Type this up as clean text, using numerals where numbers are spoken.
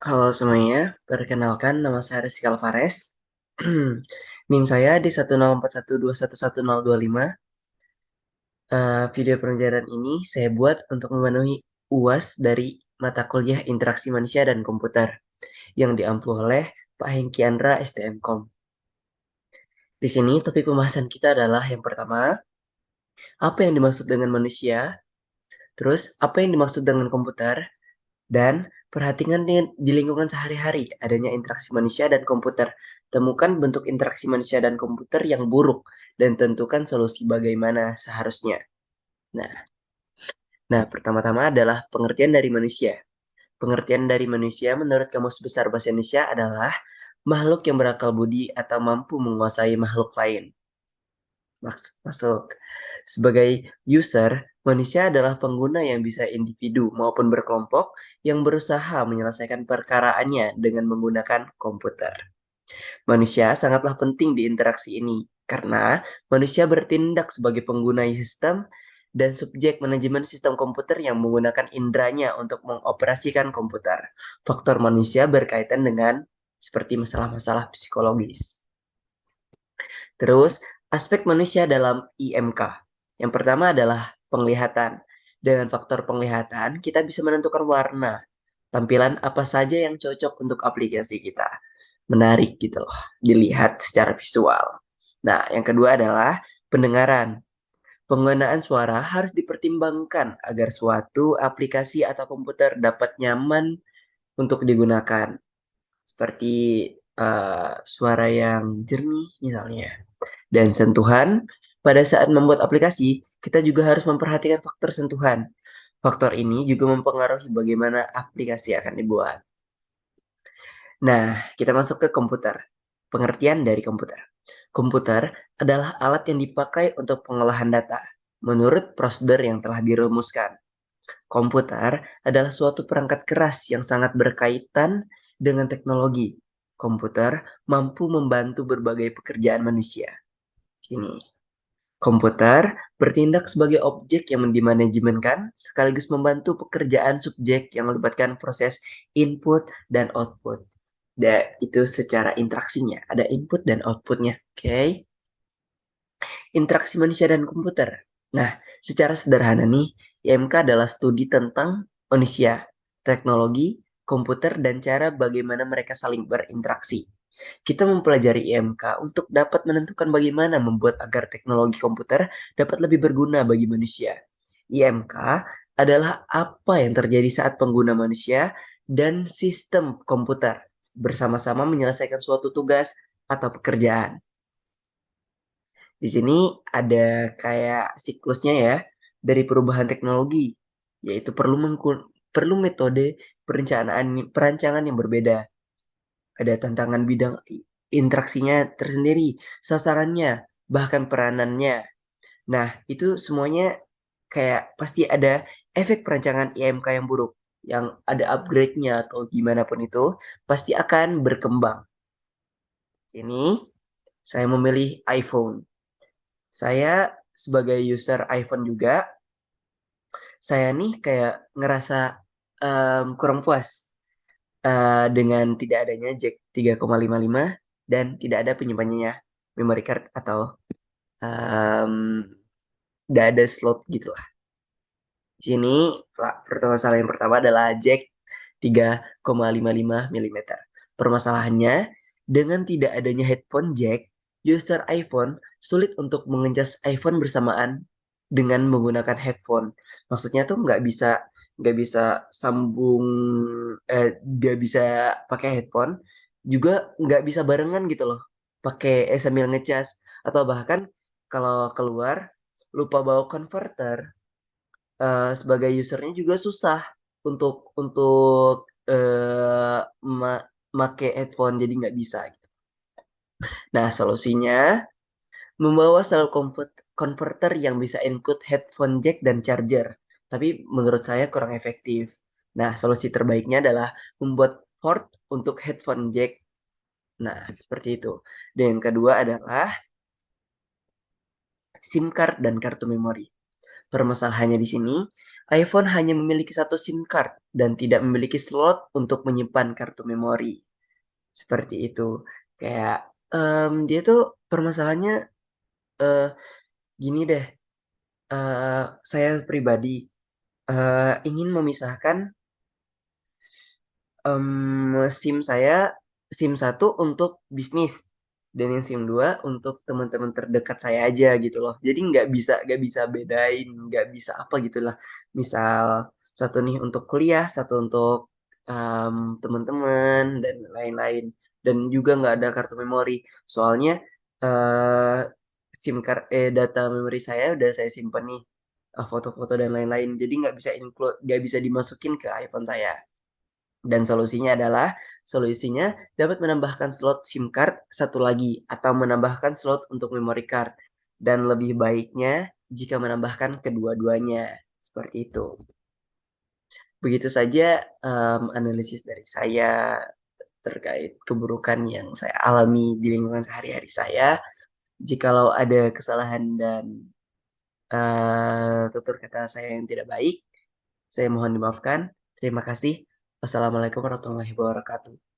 Halo semuanya, perkenalkan nama saya Rizky Alvarez. NIM saya di 10412111025. Video pembelajaran ini saya buat untuk memenuhi UAS dari mata kuliah Interaksi Manusia dan Komputer yang diampu oleh Pak Hengki Andra STMKOM. Di sini topik pembahasan kita adalah yang pertama, apa yang dimaksud dengan manusia, terus apa yang dimaksud dengan komputer, dan perhatikan di lingkungan sehari-hari adanya interaksi manusia dan komputer. Temukan bentuk interaksi manusia dan komputer yang buruk dan tentukan solusi bagaimana seharusnya. Nah, pertama-tama adalah pengertian dari manusia. Pengertian dari manusia menurut Kamus Besar Bahasa Indonesia adalah makhluk yang berakal budi atau mampu menguasai makhluk lain. Masuk. Sebagai user, manusia adalah pengguna yang bisa individu maupun berkelompok yang berusaha menyelesaikan perkaraannya dengan menggunakan komputer. Manusia sangatlah penting di interaksi ini karena manusia bertindak sebagai pengguna sistem dan subjek manajemen sistem komputer yang menggunakan indranya untuk mengoperasikan komputer. Faktor manusia berkaitan dengan seperti masalah-masalah psikologis. Terus, aspek manusia dalam IMK. Yang pertama adalah penglihatan. Dengan faktor penglihatan, kita bisa menentukan warna, tampilan apa saja yang cocok untuk aplikasi kita. Menarik gitu loh, dilihat secara visual. Nah, yang kedua adalah pendengaran. Penggunaan suara harus dipertimbangkan agar suatu aplikasi atau komputer dapat nyaman untuk digunakan. Seperti suara yang jernih misalnya. Dan sentuhan, pada saat membuat aplikasi, kita juga harus memperhatikan faktor sentuhan. Faktor ini juga mempengaruhi bagaimana aplikasi akan dibuat. Nah, kita masuk ke komputer. Pengertian dari komputer. Komputer adalah alat yang dipakai untuk pengolahan data menurut prosedur yang telah dirumuskan. Komputer adalah suatu perangkat keras yang sangat berkaitan dengan teknologi. Komputer mampu membantu berbagai pekerjaan manusia. Ini. Komputer bertindak sebagai objek yang dimanajemenkan sekaligus membantu pekerjaan subjek yang melibatkan proses input dan output. Dan itu secara interaksinya, ada input dan outputnya. Oke. Interaksi manusia dan komputer. Nah, secara sederhana nih, IMK adalah studi tentang manusia, teknologi, komputer, dan cara bagaimana mereka saling berinteraksi. Kita mempelajari IMK untuk dapat menentukan bagaimana membuat agar teknologi komputer dapat lebih berguna bagi manusia. IMK adalah apa yang terjadi saat pengguna manusia dan sistem komputer bersama-sama menyelesaikan suatu tugas atau pekerjaan. Di sini ada kayak siklusnya ya dari perubahan teknologi, yaitu perlu metode perancangan yang berbeda. Ada tantangan bidang interaksinya tersendiri, sasarannya, bahkan peranannya. Nah, itu semuanya kayak pasti ada efek perancangan IMK yang buruk, yang ada upgrade-nya atau gimana pun itu, pasti akan berkembang. Ini saya memilih iPhone. Saya sebagai user iPhone juga, saya nih kayak ngerasa kurang puas dengan tidak adanya jack 3,55 dan tidak ada penyimpanannya memory card atau em, tidak ada slot gitu lah. Di sini permasalahan yang pertama adalah jack 3,55 mm. Permasalahannya, dengan tidak adanya headphone jack, user iPhone sulit untuk mengencas iPhone bersamaan dengan menggunakan headphone. Maksudnya tuh nggak bisa sambung, nggak bisa pakai headphone, juga nggak bisa barengan gitu loh, pakai sambil ngecas atau bahkan kalau keluar lupa bawa converter, sebagai usernya juga susah untuk make headphone jadi nggak bisa gitu. Nah, solusinya membawa selalu converter yang bisa include headphone jack dan charger. Tapi menurut saya kurang efektif. Nah, solusi terbaiknya adalah membuat port untuk headphone jack. Nah, seperti itu. Dan yang kedua adalah SIM card dan kartu memori. Permasalahannya di sini, iPhone hanya memiliki satu SIM card dan tidak memiliki slot untuk menyimpan kartu memori. Seperti itu. Kayak dia tuh permasalahannya eh, gini deh. Saya pribadi ingin memisahkan SIM saya, SIM satu untuk bisnis dan yang SIM 2 untuk teman-teman terdekat saya aja gitu loh. Jadi nggak bisa bedain, nggak bisa apa gitulah. Misal satu nih untuk kuliah, satu untuk teman-teman dan lain-lain. Dan juga nggak ada kartu memori. Soalnya eh, SIM card data memori saya udah saya simpen nih, foto-foto dan lain-lain. Jadi nggak bisa dimasukin ke iPhone saya. Dan solusinya dapat menambahkan slot SIM card satu lagi atau menambahkan slot untuk memory card. Dan lebih baiknya jika menambahkan kedua-duanya. Seperti itu. Begitu saja analisis dari saya terkait keburukan yang saya alami di lingkungan sehari-hari saya. Jikalau ada kesalahan dan tutur kata saya yang tidak baik, saya mohon dimaafkan. Terima kasih. Wassalamualaikum warahmatullahi wabarakatuh.